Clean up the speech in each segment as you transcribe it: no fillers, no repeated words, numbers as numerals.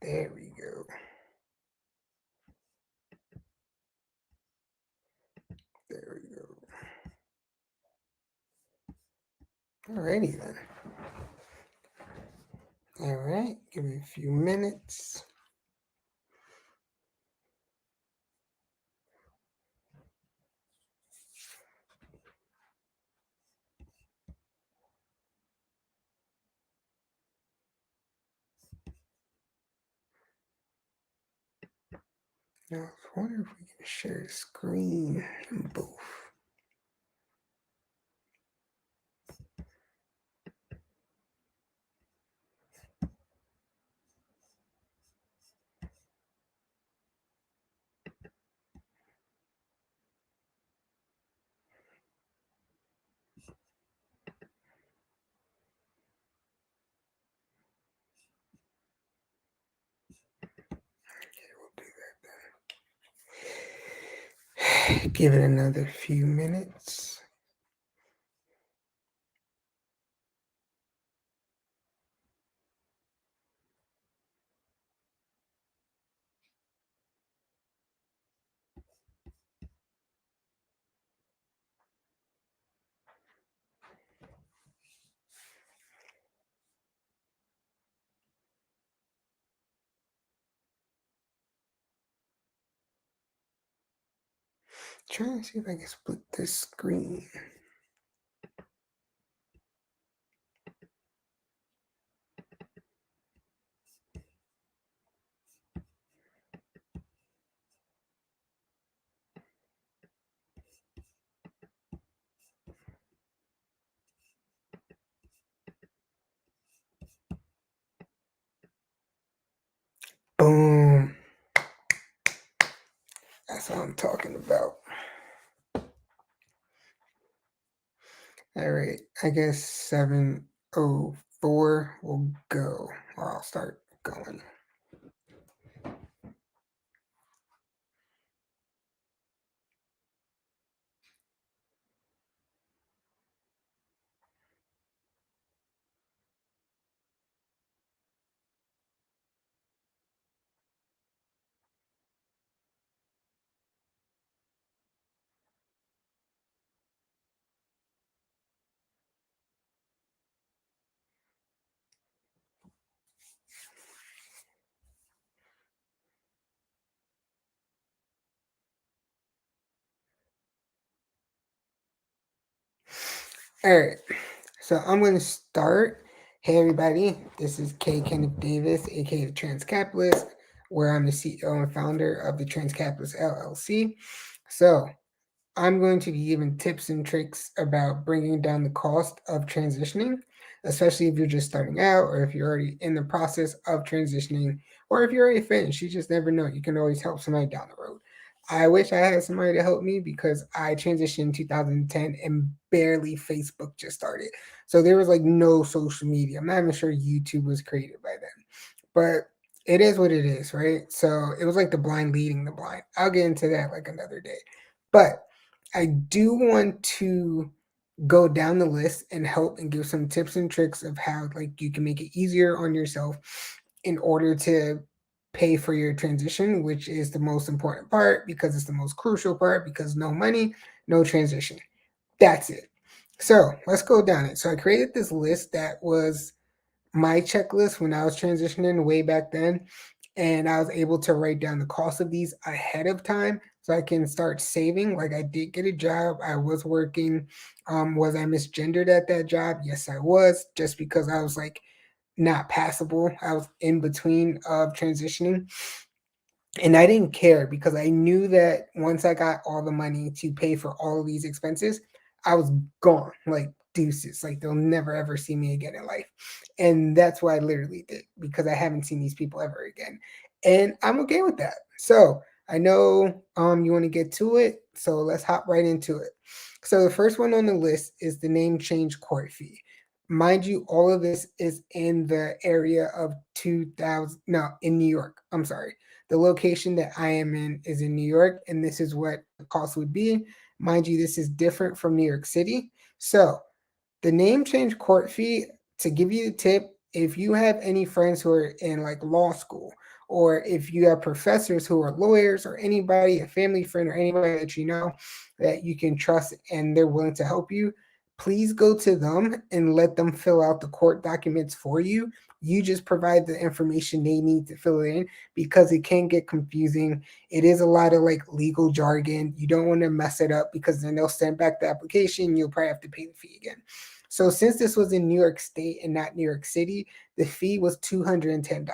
There we go. There we go. Alrighty then. All right, give me a few minutes. Now, I wonder if we can share the screen in both. Give it another few minutes. Trying to see if I can split this screen. Boom. That's what I'm talking about. All right, I guess 7:04 will go, or I'll start going. All right, so I'm going to start. Hey, everybody, this is K. Kenneth Davis, aka the Trans Capitalist, where I'm the CEO and founder of the Trans Capitalist LLC. So, I'm going to be giving tips and tricks about bringing down the cost of transitioning, especially if you're just starting out or if you're already in the process of transitioning or if you're already finished. You just never know. You can always help somebody down the road. I wish I had somebody to help me because I transitioned in 2010 and barely Facebook just started. So there was like no social media. I'm not even sure YouTube was created by then. But it is what it is, right? So it was like the blind leading the blind. I'll get into that like another day. But I do want to go down the list and help and give some tips and tricks of how like you can make it easier on yourself in order to pay for your transition, which is the most important part because it's the most crucial part because no money, no transition. That's it. So let's go down it. So I created this list that was my checklist when I was transitioning way back then. And I was able to write down the cost of these ahead of time so I can start saving. Like I did get a job, I was working. Was I misgendered at that job? Yes, I was, just because I was like not passable. I was in between of transitioning. And I didn't care because I knew that once I got all the money to pay for all of these expenses, I was gone, like deuces. Like they'll never ever see me again in life. And that's what I literally did because I haven't seen these people ever again. And I'm okay with that. So I know you want to get to it. So let's hop right into it. So the first one on the list is the name change court fee. Mind you, all of this is in the area of 2000, no, in New York. I'm sorry. The location that I am in is in New York, and this is what the cost would be. Mind you, this is different from New York City. So, the name change court fee, to give you the tip, if you have any friends who are in like law school or if you have professors who are lawyers or anybody, a family friend or anybody that you know that you can trust and they're willing to help you, please go to them and let them fill out the court documents for you. You just provide the information they need to fill it in because it can get confusing. It is a lot of like legal jargon. You don't want to mess it up because then they'll send back the application. You'll probably have to pay the fee again. So since this was in New York State and not New York City, the fee was $210.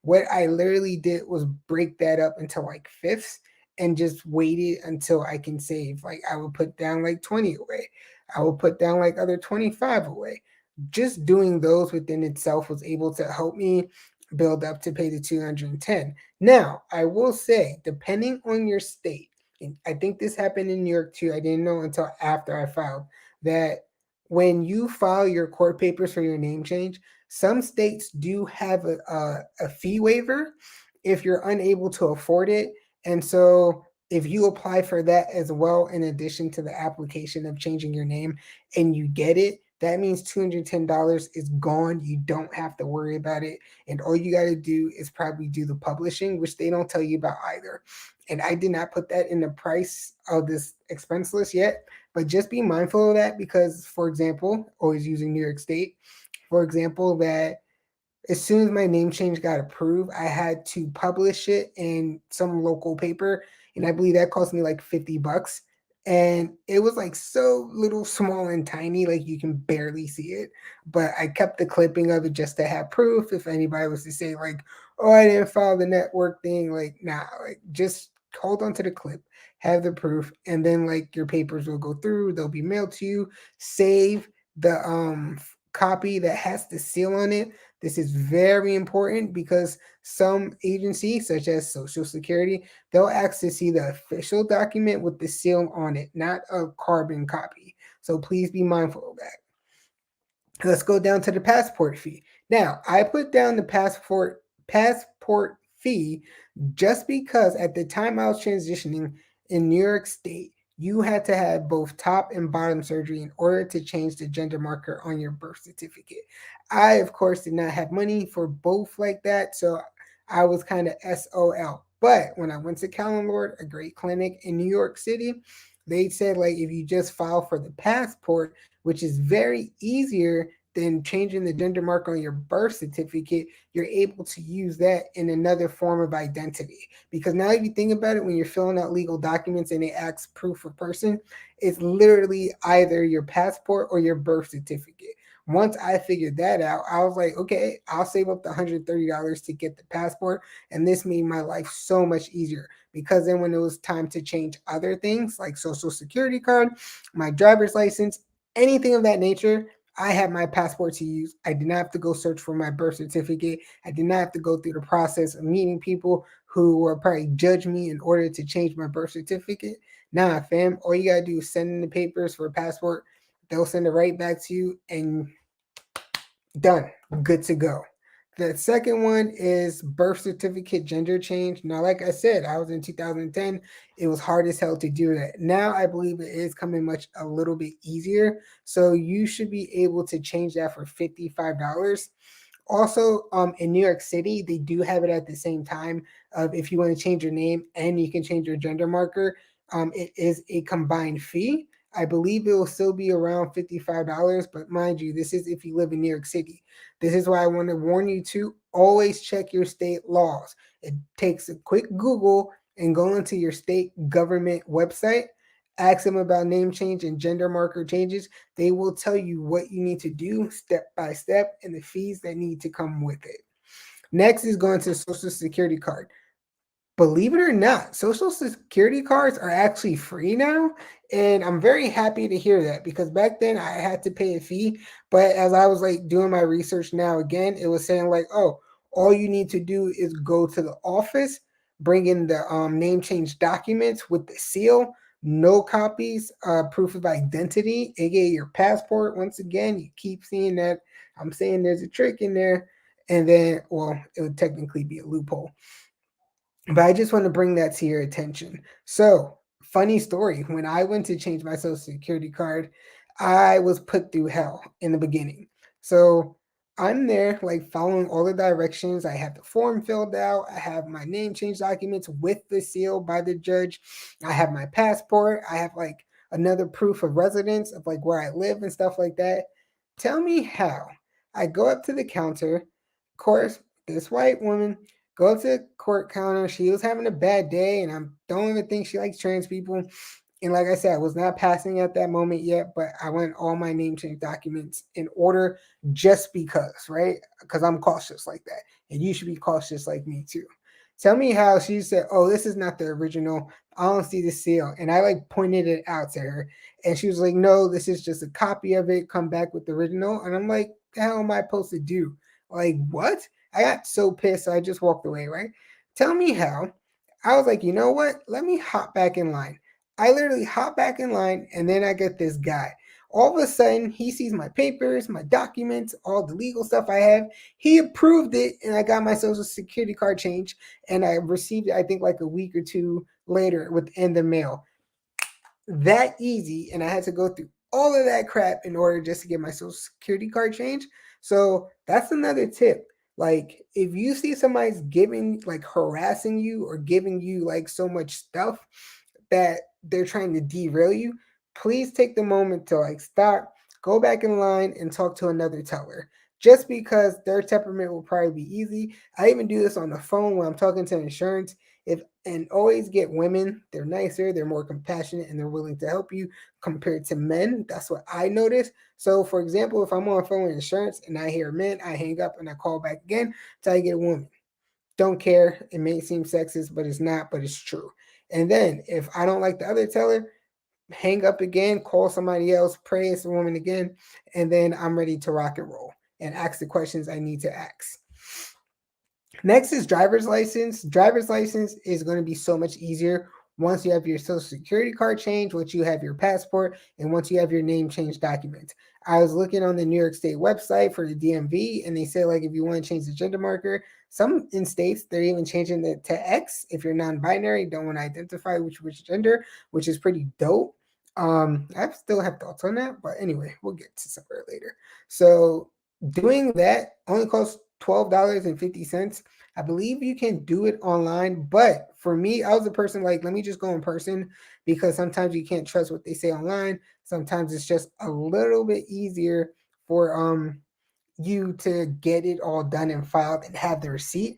What I literally did was break that up into like fifths and just waited until I can save. Like I would put down like 20 away. I will put down like other 25 away. Just doing those within itself was able to help me build up to pay the 210. Now, I will say, depending on your state, and I think this happened in New York too. I didn't know until after I filed that when you file your court papers for your name change, some states do have a fee waiver if you're unable to afford it. And so if you apply for that as well, in addition to the application of changing your name, and you get it, that means $210 is gone. You don't have to worry about it. And all you got to do is probably do the publishing, which they don't tell you about either. And I did not put that in the price of this expense list yet, but just be mindful of that because, for example, always using New York State, for example, that as soon as my name change got approved, I had to publish it in some local paper, and I believe that cost me like $50. And it was like so little, small, and tiny, like you can barely see it. But I kept the clipping of it just to have proof. If anybody was to say like, "Oh, I didn't file the network thing," like, nah, like just hold on to the clip, have the proof, and then like your papers will go through. They'll be mailed to you. Save the copy that has the seal on it. This is very important because some agencies, such as Social Security, they'll ask to see the official document with the seal on it, not a carbon copy. So please be mindful of that. Let's go down to the passport fee. Now, I put down the passport fee just because at the time I was transitioning in New York State, you had to have both top and bottom surgery in order to change the gender marker on your birth certificate. I, of course, did not have money for both like that, so I was kind of SOL. But when I went to Callan Lord, a great clinic in New York City, they said like if you just file for the passport, which is very easier than changing the gender marker on your birth certificate, you're able to use that in another form of identity. Because now, if you think about it, when you're filling out legal documents and they ask proof of person, it's literally either your passport or your birth certificate. Once I figured that out, I was like, okay, I'll save up the $130 to get the passport. And this made my life so much easier because then when it was time to change other things like social security card, my driver's license, anything of that nature, I had my passport to use. I did not have to go search for my birth certificate. I did not have to go through the process of meeting people who will probably judge me in order to change my birth certificate. Nah, fam, all you gotta do is send in the papers for a passport. They'll send it right back to you and done. Good to go. The second one is birth certificate gender change. Now, like I said, I was in 2010. It was hard as hell to do that. Now I believe it is coming much a little bit easier. So you should be able to change that for $55. Also, in New York City, they do have it at the same time. Of if you want to change your name and you can change your gender marker, it is a combined fee. I believe it will still be around $55, but mind you, this is if you live in New York City. This is why I want to warn you to always check your state laws. It takes a quick Google and go into your state government website, ask them about name change and gender marker changes. They will tell you what you need to do step by step and the fees that need to come with it. Next is going to the Social Security card. Believe it or not, Social Security cards are actually free now. And I'm very happy to hear that because back then I had to pay a fee. But as I was like doing my research now again, it was saying like, oh, all you need to do is go to the office, bring in the name change documents with the seal, no copies, proof of identity, aka your passport. Once again, you keep seeing that. I'm saying there's a trick in there. And then, well, it would technically be a loophole. But I just want to bring that to your attention. So, funny story when I went to change my social security card, I was put through hell in the beginning. So, I'm there, like following all the directions. I have the form filled out. I have my name change documents with the seal by the judge. I have my passport. I have like another proof of residence of like where I live and stuff like that. Tell me how. I go up to the counter. Of course, this white woman go up to the court counter. She was having a bad day, and I don't even think she likes trans people. And like I said, I was not passing at that moment yet, but I went all my name change documents in order just because, right? Because I'm cautious like that. And you should be cautious like me too. Tell me how she said, "Oh, this is not the original. I don't see the seal." And I like pointed it out to her. And she was like, "No, this is just a copy of it. Come back with the original." And I'm like, "The hell am I supposed to do? Like, what?" I got so pissed. So I just walked away, right? Tell me how. I was like, you know what? Let me hop back in line. I literally hop back in line, and then I get this guy. All of a sudden, he sees my papers, my documents, all the legal stuff I have. He approved it, and I got my social security card changed, and I received it, I think, like a week or two later within the mail. That easy, and I had to go through all of that crap in order just to get my social security card changed. So that's another tip. Like if you see somebody's giving like harassing you or giving you like so much stuff that they're trying to derail you, please take the moment to like stop, go back in line and talk to another teller. Just because their temperament will probably be easy. I even do this on the phone when I'm talking to insurance. If and always get women, they're nicer, they're more compassionate, and they're willing to help you compared to men. That's what I noticed. So, for example, if I'm on the phone with insurance and I hear men, I hang up and I call back again till I get a woman. Don't care. It may seem sexist, but it's not, but it's true. And then if I don't like the other teller, hang up again, call somebody else, pray it's a woman again, and then I'm ready to rock and roll and ask the questions I need to ask. Next is driver's license. Driver's license is going to be so much easier once you have your social security card changed, once you have your passport, and once you have your name change documents. I was looking on the New York State website for the DMV, and they say like if you want to change the gender marker, some in states they're even changing it to X if you're non-binary, don't want to identify which gender, which is pretty dope. I still have thoughts on that, but anyway, we'll get to somewhere later. So doing that only costs $12.50. I believe you can do it online, but for me, I was a person like, let me just go in person because sometimes you can't trust what they say online. Sometimes it's just a little bit easier for you to get it all done and filed and have the receipt.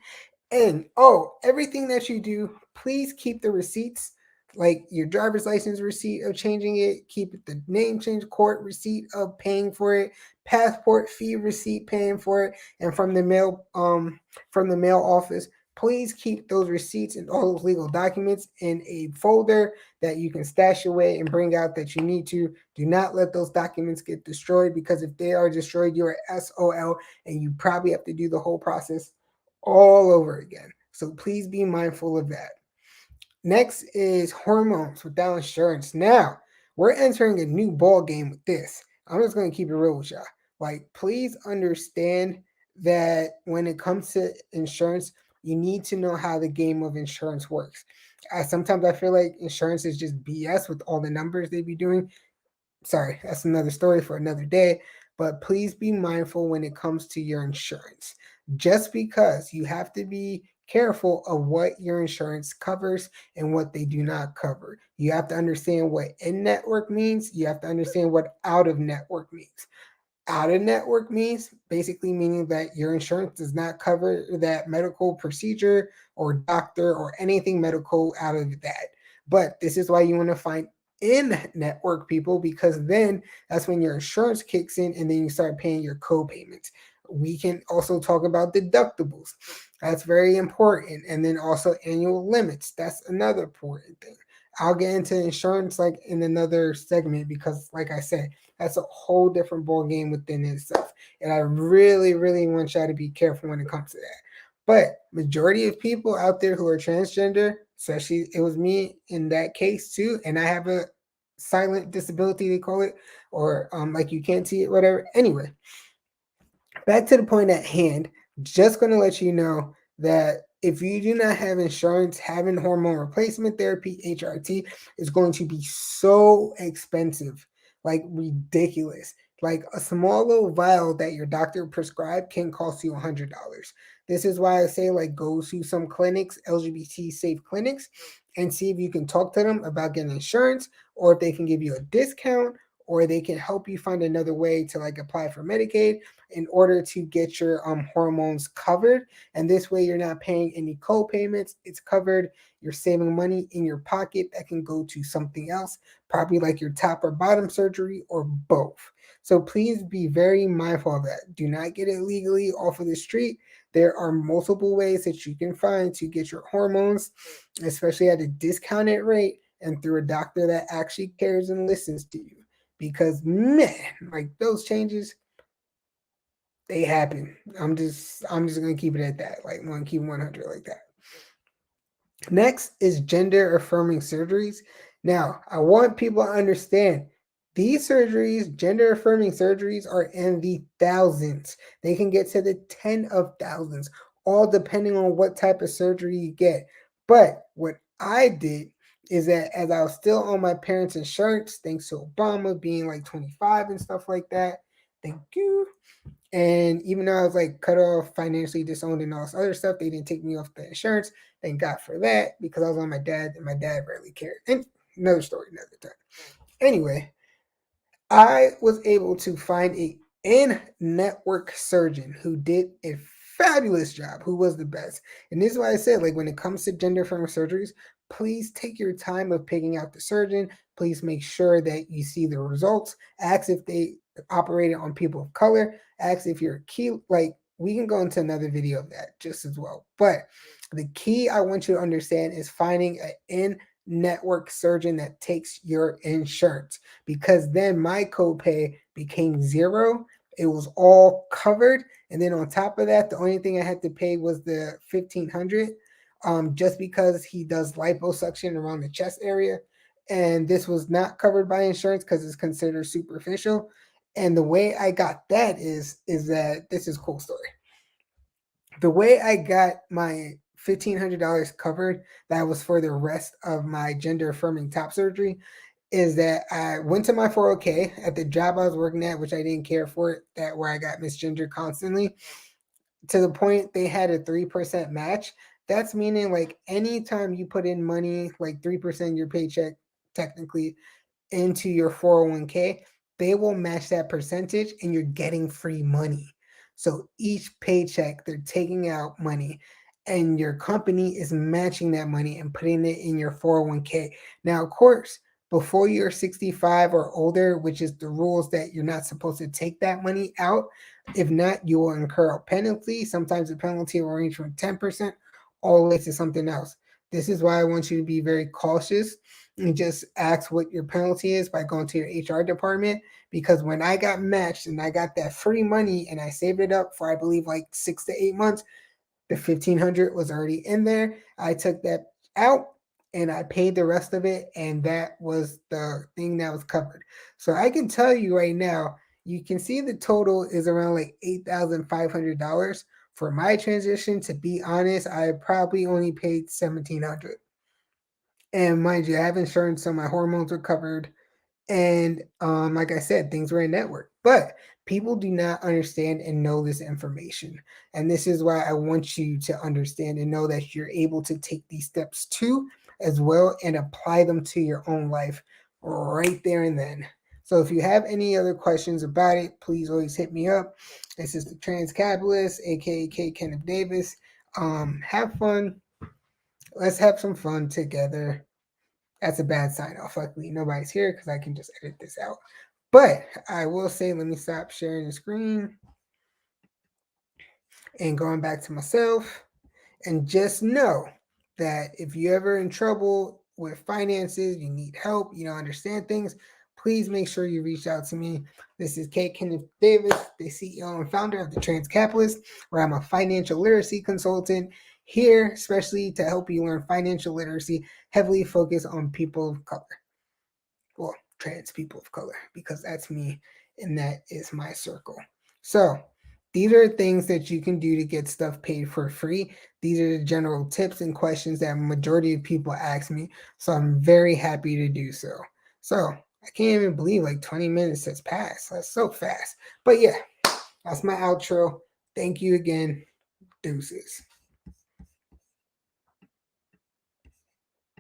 And oh, everything that you do, please keep the receipts, like your driver's license receipt of changing it, keep the name change court receipt of paying for it, passport fee receipt paying for it, and from the mail office. Please keep those receipts and all those legal documents in a folder that you can stash away and bring out that you need to. Do not let those documents get destroyed because if they are destroyed, you are SOL and you probably have to do the whole process all over again. So please be mindful of that. Next is hormones without insurance. Now, we're entering a new ball game with this. I'm just going to keep it real with y'all. Like, please understand that when it comes to insurance, you need to know how the game of insurance works. Sometimes I feel like insurance is just BS with all the numbers they be doing. Sorry, that's another story for another day. But please be mindful when it comes to your insurance. Just because you have to be careful of what your insurance covers and what they do not cover. You have to understand what in network means. You have to understand what out of network means. Out of network means basically meaning that your insurance does not cover that medical procedure or doctor or anything medical out of that. But this is why you want to find in network people because then that's when your insurance kicks in and then you start paying your co-payments. We can also talk about deductibles. That's very important. And then also annual limits. That's another important thing. I'll get into insurance like in another segment because like I said, that's a whole different ball game within itself. And I really, really want y'all to be careful when it comes to that. But majority of people out there who are transgender, especially it was me in that case too, and I have a silent disability they call it, or like you can't see it, whatever. Anyway, back to the point at hand. Just gonna let you know that if you do not have insurance, having hormone replacement therapy (HRT) is going to be so expensive. like ridiculous. Like a small little vial that your doctor prescribed can cost you $100. This is why I say like go to some clinics, LGBT safe clinics, and see if you can talk to them about getting insurance, or if they can give you a discount, or they can help you find another way to like apply for Medicaid in order to get your hormones covered. And this way you're not paying any co-payments. It's covered. You're saving money in your pocket that can go to something else, probably like your top or bottom surgery or both. So please be very mindful of that. Do not get it legally off of the street. There are multiple ways that you can find to get your hormones, especially at a discounted rate and through a doctor that actually cares and listens to you. Because man, like those changes, they happen. I'm just gonna keep it at that. Like, I'm gonna keep 100 like that. Next is gender affirming surgeries. Now, I want people to understand these surgeries, gender affirming surgeries, are in the thousands. They can get to the 10 of thousands, all depending on what type of surgery you get. But what I did is that as I was still on my parents' insurance, thanks to Obama being like 25 and stuff like that, thank you. And even though I was like cut off, financially disowned, and all this other stuff, they didn't take me off the insurance. Thank God for that, because I was on my dad, and my dad rarely cared. And another story, another time. Anyway, I was able to find a in-network surgeon who did a fabulous job, who was the best. And this is why I said, like, when it comes to gender affirming surgeries, please take your time of picking out the surgeon. Please make sure that you see the results. Ask if they operated on people of color. Ask if you're key. Like, we can go into another video of that just as well. But the key I want you to understand is finding an in-network surgeon that takes your insurance, because then my copay became zero. It was all covered, and then on top of that, the only thing I had to pay was the 1,500, just because he does liposuction around the chest area, and this was not covered by insurance because it's considered superficial. And the way I got that is that this is a cool story. The way I got my $1,500 covered, that was for the rest of my gender affirming top surgery, is that I went to my 401k at the job I was working at, which I didn't care for it, that where I got misgendered constantly, to the point they had a 3% match. That's meaning like anytime you put in money, like 3% of your paycheck, technically, into your 401k, they will match that percentage and you're getting free money. So each paycheck, they're taking out money and your company is matching that money and putting it in your 401k. Now, of course, before you're 65 or older, which is the rules that you're not supposed to take that money out. If not, you will incur a penalty. Sometimes the penalty will range from 10% all the way to something else. This is why I want you to be very cautious and just ask what your penalty is by going to your HR department. Because when I got matched and I got that free money and I saved it up for, I believe, like 6 to 8 months, the 1,500 was already in there. I took that out and I paid the rest of it, and that was the thing that was covered. So I can tell you right now, you can see the total is around like $8,500. For my transition, to be honest, I probably only paid 1,700. And mind you, I have insurance, so my hormones were covered. And like I said, things were in network. But people do not understand and know this information. And this is why I want you to understand and know that you're able to take these steps too, as well, and apply them to your own life right there and then. So if you have any other questions about it, please always hit me up. This is the Trans Capitalist, aka K. Kenneth Davis. Have fun. Let's have some fun together. That's a bad sign off. Luckily, nobody's here because I can just edit this out. But I will say, let me stop sharing the screen and going back to myself. And just know that if you're ever in trouble with finances, you need help, you don't understand things, please make sure you reach out to me. This is K. Kenneth Davis, the CEO and founder of the Trans Capitalist, where I'm a financial literacy consultant here, especially to help you learn financial literacy, heavily focused on people of color. Well, trans people of color, because that's me and that is my circle. So these are things that you can do to get stuff paid for free. These are the general tips and questions that majority of people ask me. So I'm very happy to do so. So I can't even believe like 20 minutes has passed. That's so fast. But yeah, that's my outro. Thank you again. Deuces.